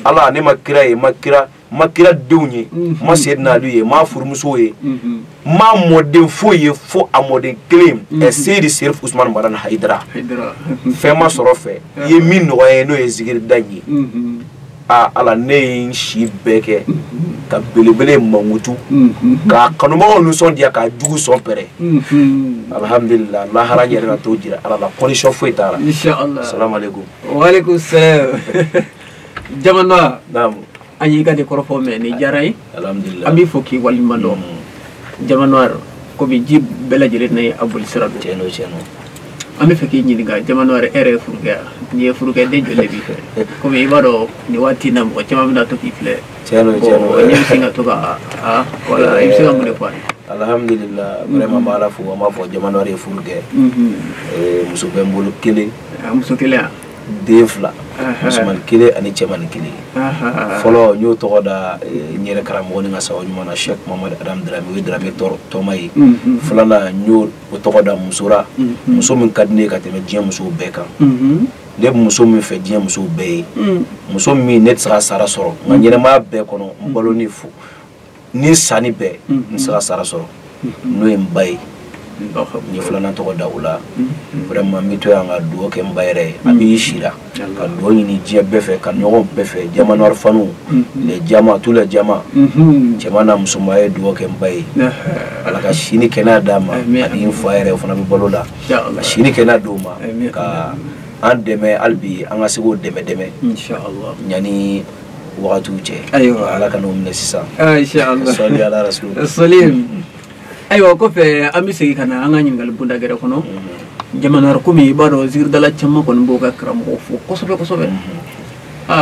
ala ne ma kira ye ma kira denw ye ma Seydina Ali ye ma furumuso ye ma mɔden foyi ye fo a mɔden kelen Seydi Serif Usmane Marane Haidara fɛn ma sɔrɔ fɛ i ye min nɔgɔya ye n'o ye zikiri da ye ala ne shi beke ka belebele mangutu ka kanuma onu son dia ka jugu son pere alhamdulillah la hara yere na to jira ala la condition foi tara inshallah assalamu alaikum wa alaikum salam jamana naam anyi ga de korofo me ni jaray alhamdulillah ami foki wal mando jamanoir ko bi jib bela jere nay abul sirado ceno ami feki ñi ga jamanoir ere furga ni furga de jolle bi ko mi baro ni wati nam ko chama na to kifle ceno ni singa to ga wala im singa ngule ko alhamdulillah vraiment mala fu ma fo jamanoir furga muso bembulu kile muso kile defla Usman kile ani chaman kile folo nyu to da nyere karam woni nga saw nyuma na Sheikh Mohammed Adam Drame wi Drame to may fulana nyu to da musura muso min kadne ka teme jiem muso beka le muso min fe jiem muso be muso min net sara soro nga nyere ma be kono mbalo ni fu ni sani be ni sara soro no mbay ni fulana to da ula vraiment mito ya nga do ke mbayre abi shira ka do ni je befe ka nyogo befe jama nor fanu le jama tous les jama jama na musumaye do ke mbay ala ka shini kena dama abi fayre fana bi bolola shini kena doma ka an deme albi an asigo deme inshallah yani waqtu je aywa ala kanu min sisa inshallah salli ala rasul salim aywa ko fe ami segi kana anga nyingal bunda gere kono jamanar ko mi baro zir dala chamma kon boga kram ko fu kosobe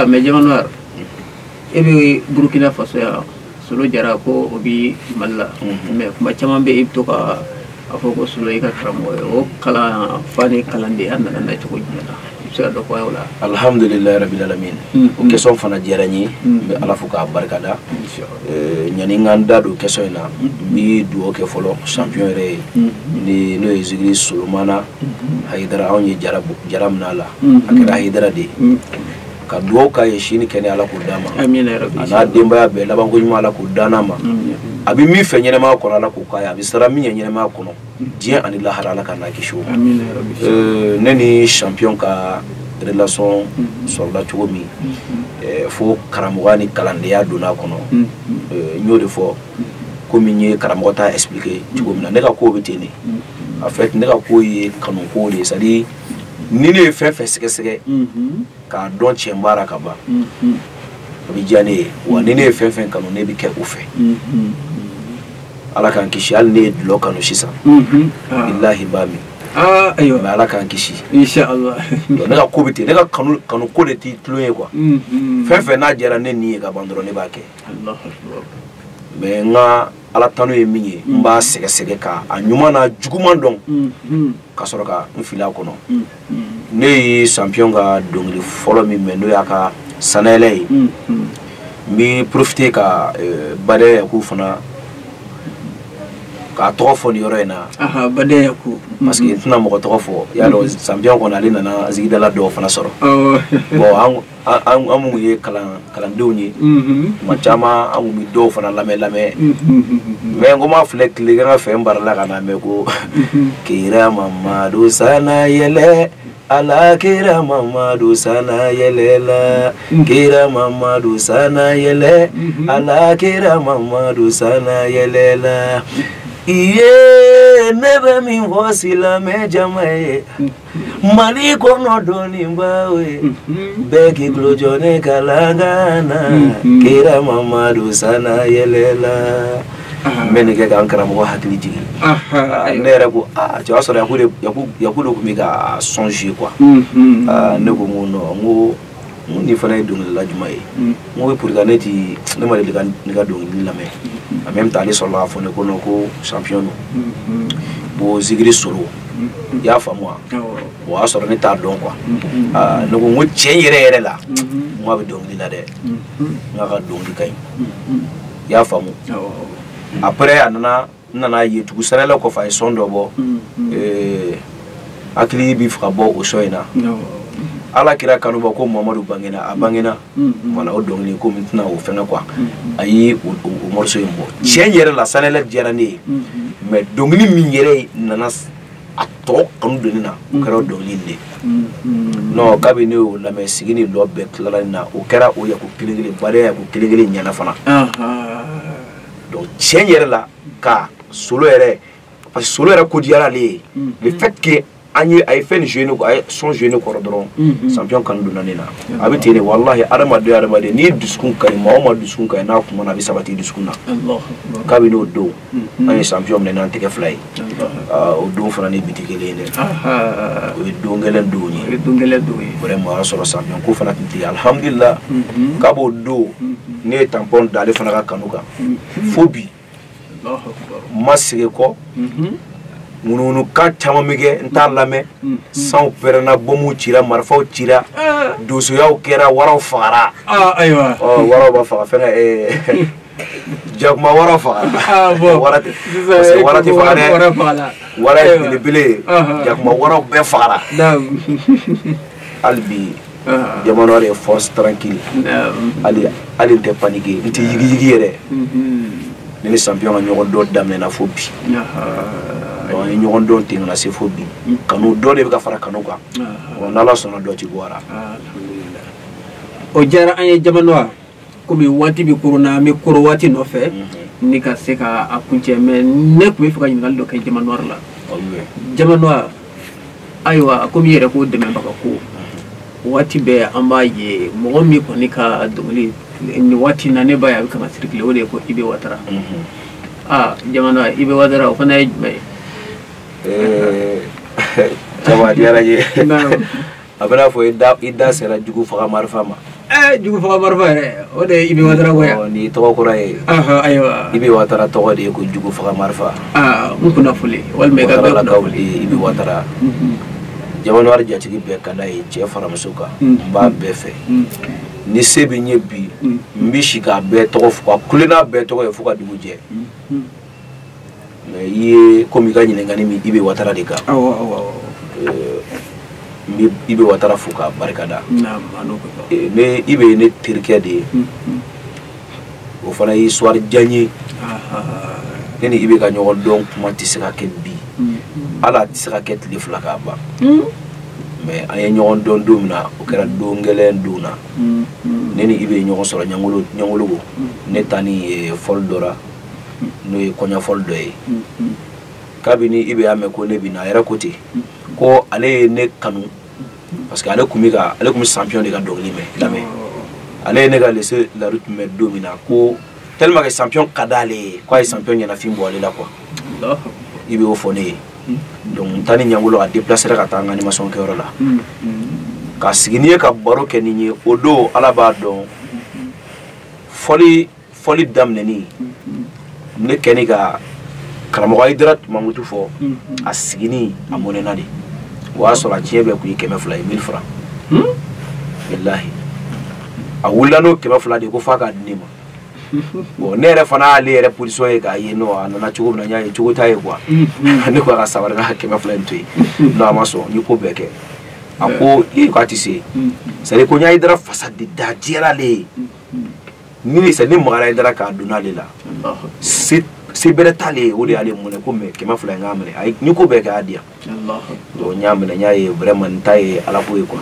me jamanar ebe Burkina Faso ya solo jara ko obi malla me kuma chamma be ibto ka afo ko solo ka kram o kala fani kalande anda na to ko jina do ko wala alhamdulillah rabbil alamin question fana jerani be ala fuka barkada nyani nganda do question na bi do ke folo champion re ni no ezigri sulmana haidara onye jaram nala akira haidara de ka do ka yeshini kene ala ko dama amin ya rabbi ana demba be laban ko nyuma ala ko dana ma abi mi fe nyene ma ko ala ko kaya abi sara mi nyene ma ko no dien ani la halala kana kisho amin ya rabbi neni champion ka relation soldat chomi fo karamogani kalandeya dona kono nyode fo komi nye karamogota expliquer chugomna ne ka ko betene en fait ne ka ko yi kanu ko le sadi ni ne fe sege ka don chembara ka ba bi jane wa ni ne fe kanu ne bi ke ufe ala kan kishi al ne lo kanu shisa billahi bami ayo mais ala kan kishi inshallah ne ka ko bete ne ka kanu ko de ti tloye quoi fe na jera ne ni ka bandro ne ba ke allah akbar mais nga ala tanu ye minye mba sege ka anyuma na juguman don ka soro ka mfila kono ne champion ga dongli follow mi meno ya ka sanele mi profiter ka bade ku fana ka tofo ni yorena bade ku parce que tuna mo tofo ya lo champion ko na le na zigidala do fana soro bon amu ye kalan dewni ma chama amu mi do fana lame mais ngoma flek le ga fe mbarla kana me ko kira mamadu sana yele ala kira mamadu sana yele la kira mamadu sana yele ala kira mamadu sana yele la iye nebe mi wasila me jamae mali kono doni mbawe beki klojone kalangana kira mamadu sana yelela mene ke kankara mo hakili jigi nere ko tu as sora yakude ko mi ga songer quoi ne ko mo ni fana dum la jumae mo pour ganeti ne ma le ga dum ni lame en même temps les soldats font ko champion bo zigri soro ya fa moi bo asoro ni ta don quoi ne ko mo chen yere la mo be dum ni la de nga ga dum ni kay ya fa mo après nana yetu sarela ko fa sondo bo akli bi fra bo o soina ala kira kanu ba ko Muhammadu bangena wala o dongli ko mitna o fena quoi ayi o morso yimbo chen yere la sanela jerani mais dongli min yere nana to kanu donina o kɛra dɔnkili de non kabi ne o lamɛn sigi ni lɔ bɛɛ tilala na o kɛra o ya ko kelen bare ya ko kelen ɲɛna fana donc tiɲɛ yɛrɛ la ka solo yɛrɛ parce que solo yɛrɛ ko diyara ale ye le fait que a ye fɛn ni joué ko a ye son joué ne kɔrɔ dɔrɔn champion kanu donna ne na a bɛ ten de wallahi adamaden n'i dusukun ka ɲi maa o maa dusukun ka ɲi n'a kuma na a bɛ sabati dusukun na kabi n'o don an ye champion minɛ n'an tɛgɛ fila ye o don fana ni biti kelen ye dɛ o ye don gɛlɛn don ye vraiment o y'a sɔrɔ champion ko fana tun tɛ yen alhamdulillah k'a b'o don ne ye tampon da ale fana ka kanu kan fo bi ma segin kɔ mununu kan caman bɛ kɛ n t'a lamɛn sanw pɛrɛnna bomuw cira marifaw cira dosoyaw kɛra waraw fagara ayiwa waraw b'a faga fɛngɛ jakuma waraw fagara wara tɛ faga dɛ wara ye belebele ye jakuma waraw bɛɛ fagara hali bi jamana de ye force tranquille hali n tɛ paniquer n tɛ yigiyigi yɛrɛ ne ni champion ka ɲɔgɔn dɔn daminɛna fo bi an ye ɲɔgɔn dɔn ten kana se fo bi kanu dɔ de bɛ ka fara kanu kan n'ala sɔnna dɔ ti bɔ a la o diyara an ye jamana komi waati bɛ korona an bɛ koro waati nɔfɛ ni ka se ka a kuncɛ mais ne tun bɛ fɛ ka ɲininkali dɔ kɛ jamana la jamana ayiwa komi i yɛrɛ ko dɛmɛbaga ko waati bɛɛ an b'a ye mɔgɔ min kɔni ka dɔnkili ni waati na ne ba ye a bɛ ka circuler o de ye ko Ibe Watara jamana Ibe Watara o fana ye jumɛn ye jama diyara n ye a bɛna fɔ i da sera jugu faga marifa ma jugu faga marifa yɛrɛ o de ye Ibe Watara ko ye ni tɔgɔ kɔrɔ ye ayiwa Ibe Watara tɔgɔ de ye ko jugu faga marifa n kunnafoli walima i ka bɛɛ kunnafoli Ibe Watara jamana jatigi bɛɛ ka d'a ye cɛ fara muso kan n b'a bɛɛ fɛ ni se bɛ n ye bi n bɛ si k'a bɛɛ tɔgɔ fɔ ka kule n'a bɛɛ tɔgɔ ye fo ka dugu jɛ mais i ye komi i ka ɲininkali min Ibe Watara de kan n bɛ Ibe Watara fo k'a barikada ne Ibe ye ne terikɛ de ye o fana ye histoire diya n ye ne ni Ibe ka ɲɔgɔn dɔn kuma tɛ se ka kɛ bi ala tɛ se ka kɛ tile fila k'a ban mais an ye ɲɔgɔn dɔn don min na o kɛra don gɛlɛn don na ne ni Ibe ye ɲɔgɔn sɔrɔ ɲangologo ne ta ni ye fɔli dɔ la n'o ye kɔɲɔfɔli dɔ ye kabini Ibe y'a mɛn ko ne bɛ na a yɛrɛ ko ten ko ale ye ne kanu parce que ale tun bɛ champion de ka dɔnkili lamɛn ale ye ne ka laisser la route mɛn don min na ko tellement que champion ka d'ale ye k'a ye champion ɲɛnafin bɔ ale la quoi Ibe y'o fɔ ne ye donc n ta ni ɲangolo a déplacer ka taa n ka animation kɛyɔrɔ la ka sigi ni ye ka baro kɛ ni ye o don ala b'a dɔn fɔli daminɛni ne kɛni ka karamɔgɔ Hayidara Mamutu fɔ a sigini a mɔnɛna de o y'a sɔrɔ a tiɲɛ bɛɛ tun ye 200 ye 1000 francs bilahi a wulila n'o 200 de ko f'a k'a di ne ma bon ne yɛrɛ fana y'ale yɛrɛ position ye k'a ye non a nana cogo min na n y'a ye cogo t'a ye quoi ne ko a ka sabari ka 200 in to yen non a ma sɔn n ye ko bɛɛ kɛ a ko k'a tɛ se c'est à dire ko n y'a Hayidara fasa de da diyara ale ye ni magara Hayidara k'a donna ale la se bɛrɛ t'ale ye o de y'ale minɛ ko mais 200 in k'a minɛ ni ko bɛɛ kɛ a y'a di yan donc n y'a minɛ n y'a ye vraiment n ta ye ala ko ye quoi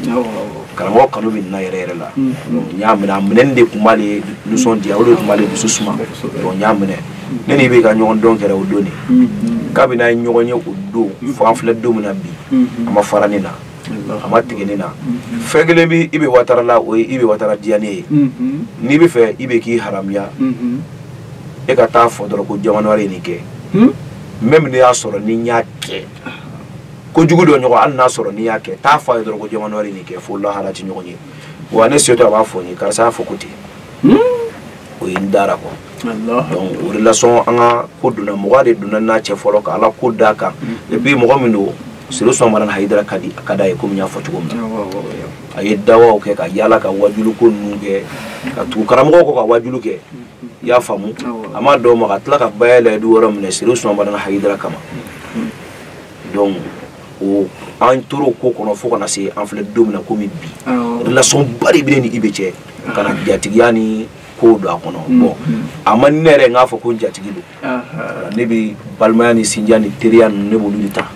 karamɔgɔ kanu bɛ nin na yɛrɛ yɛrɛ la donc n y'a minɛ a minɛni de tun b'ale nisɔndiya o de tun b'ale dusu suma donc n y'a minɛ ne ni Ibe ka ɲɔgɔn dɔn kɛra o don de kabini an ye ɲɔgɔn ye o don fo an filɛ don min na bi a ma fara ne na a ma tigɛ ne na fɛn kelen bɛ Ibe Watara la o ye Ibe Watara diya ne ye n'i bɛ fɛ Ibe k'i haramuya e ka taa fɔ dɔrɔn ko jamana ye nin kɛ même ne y'a sɔrɔ ni n y'a kɛ kojugu dɔ ɲɔgɔn hali n'a sɔrɔ n'i y'a kɛ taa fɔ a ye dɔrɔn ko jamana ye nin kɛ fo lahala tɛ ɲɔgɔn ye wa ne se to a b'a fɔ n ye karisa y'a fɔ ko ten o ye n dara quoi donc o relation an ka ko donna mɔgɔ de donna n'a cɛ fɔlɔ ka ala ko d'a kan et puis mɔgɔ min don Siré Soumaoro Hayidara ka d'a ye komi n y'a fɔ cogo min na a ye dawaw kɛ ka yaala ka wajulu ko ninnu kɛ ka tugu karamɔgɔw kɔ ka wajulu kɛ i y'a faamu a ma dɔn ma ka tila ka bayɛlɛ du yɔrɔ minɛ Siré Soumaoro Hayidara kama donc o an tora o ko kɔnɔ fo kana se an filɛ don min na komi bi relation ba de bɛ ne ni Ibe cɛ ka na jatigiya ni ko do akono bon amani nere nga fo ko jatigi do ne bi balmaya ni sinja ni teriya ne bolu dita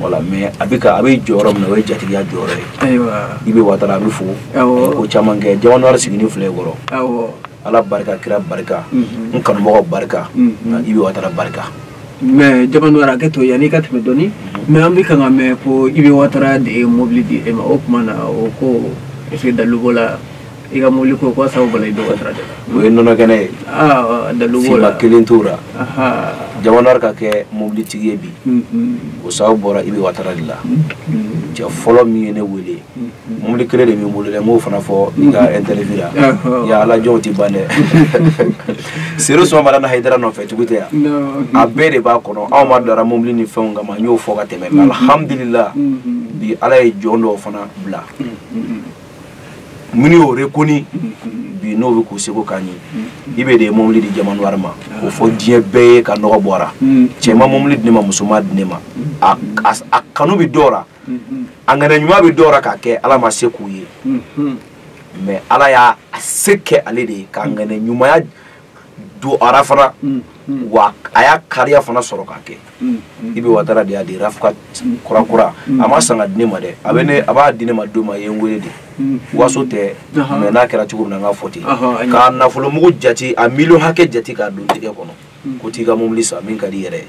wala mais abika abe jorom na we jatigi ya jore aywa ibe watara bi fo ko chamange jawon war sigini fle goro ala barka kira barka kan mo barka ibe watara barka mais jaman wara ke to yani kat me doni mais ambi kan me ko ibe watara de mobile di e ma okmana o ko ese dalugola iga mobile ko ko saw balay do watara de we nono gane dalugola kilintura jaman war ka ke mobile tige bi o saw bora ibe watara dilla ja folo mi ne wele mobile kele de mi mobile mo fana fo iga interview ya ala jonti bane sero so mala na haidara no fe tugute ya abere ba kono aw ma dara mobile ni fonga ma nyo fo ga teme alhamdulillah bi ala e jondo fana bla muni o rekoni bi no be ko sego kanyi ibe de mobile di jaman warma o fo die be ka no bora chema mobile di ma musuma di ma akanu bi dora angana nyuma bi dora ka ke ala ma seku ye mais ala ya seke ale de ka ngane nyuma ya do arafana wa aya kariya fana soro ka ke ibe watara de adi rafka kura ama sanga dinema de abene aba dinema do ma yenwele de waso te me na kera chugo na ngafoti ka na fulo mugo jati a million hake jati ka do tige kono ko tiga mum lisa min ka di yere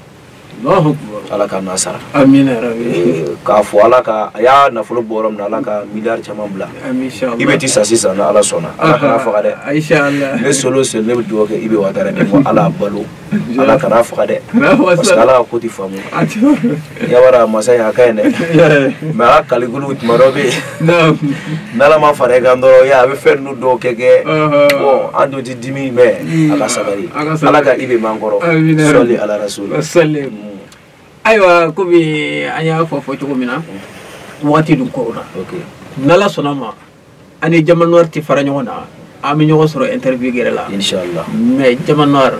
Allahu akbar ala ka nasara amin ya rabbi ka fo ala ka ya na fulo borom na ala ka milliard chama bla amin inshallah ibe ti sasisa na ala sona ala ka fa de inshallah ne solo sel ne do ke ibe watara de mo ala balo ala ka fa de parce que ala ko ti famu ya wara masaya ka ne ma kaligulu marobe nala ma fare gandoro ya be fernu do keke bon ando di dimi me ala sabari ala ka ibe mangoro soli ala rasul sallim aywa ko bi anya fofo ci ko mina wati dum ko na okay nala sonama ani jamanor ti farañona ami ñoko soro interview gere la inshallah mais jamanor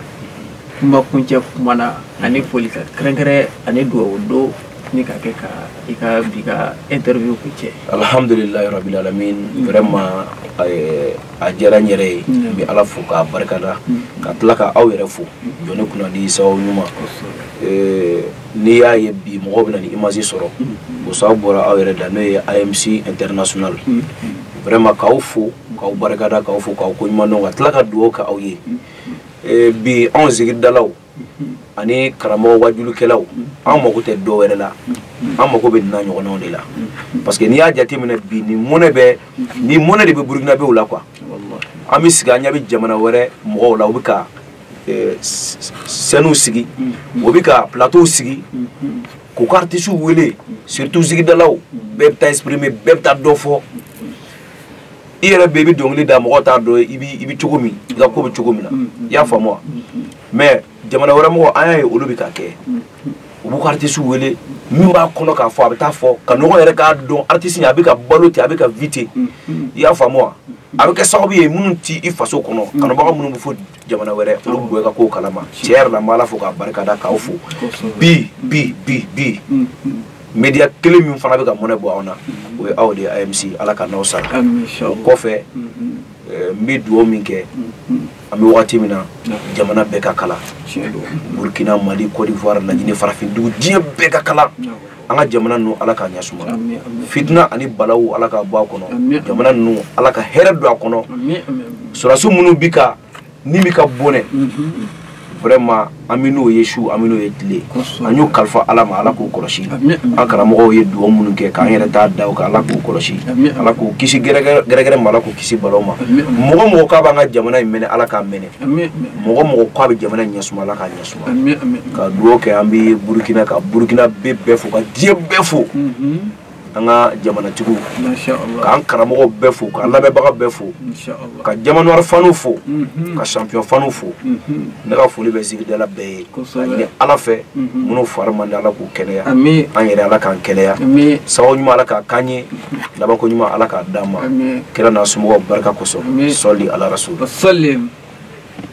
ma kunce mana ani folika krenkere ani do ni ka ke ka ika biga interview kunce alhamdulillah rabbil alamin vraiment a jara ñere bi ala fu ka barkada ka tlaka aw yere fu jone kuna di saw ñuma ni ya ye bi mo bina ni image soro o saw bora aw yere da no AMC international vraiment ka fu ka barkada ka fu ka ko ñuma no ka tlaka do ka aw ye bi on zigir dalaw ani karamo wajulu kelaw an mako te do were la an mako be na ñogono de la parce que ni ya jati mena bi ni mone de be Burkina be wala quoi wallahi ami siga nya be jamana were mo la ubika senu sigi ubika plateau sigi ko carte su wele surtout zigi dalaw be ta exprimer be ta do fo ire be bi dongli da mo ta do ibi chogomi ga ko be chogomi la ya fa moi mais jamana wara mo aya olu bi ka ke ubu artiste wele mi ba kono ka fo abita fo ka no yere ka don artiste nya bi ka baloti abi ka vite ya fa mo abi ka saobi e mun ti ifaso kono ka no ba mun bu fo jamana wara olu bu ka ko kalama cher la mala fo ka barka da ka fo bi media kele mi fana bi ka mone bo ona we awde AMC ala ka no sara ko fe mi duo minke ami wati mina jamana beka kala Burkina Mali Côte d'Ivoire la Guinée farafin du die beka kala anga jamana nu ala ka nyasuma fitna ani balawu ala ka ba kono jamana nu ala ka hera do kono surasu munu bika ni mika bone vraiment amino yeshu amino yetle anyu kalfa ala ma ala ko koroshi akara mo ye do munu ke kan yere ta daw ka ala ko koroshi ala ko kisi gere mala ko kisi baloma mo ka ba nga jamana mene ala ka mene mo ko ba jamana nyasuma ala ka nyasuma ka do ke ambi Burkina be fo ka die be fo anga jamana tigu mashallah ka karamo be fo ka labe baga be fo inshallah ka jamana war fanu fo ka champion fanu fo ne ka foli be sigi de la be ni ala fe munu farma ala ko keleya amin an yere ala kan keleya amin sawo nyuma ala ka kanye laba ko nyuma ala ka dama kila na sumo barka ko so solli ala rasul sallim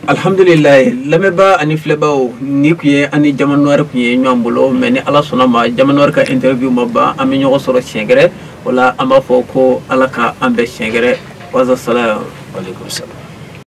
alhamdulillah lame ba ani flebao ni kuye ani jamanwar kuye nyambolo meni ala sonama jamanwar ka interview maba ami nyogo soro chengere wala ama foko ala ka ambe chengere wa salam alaikum salam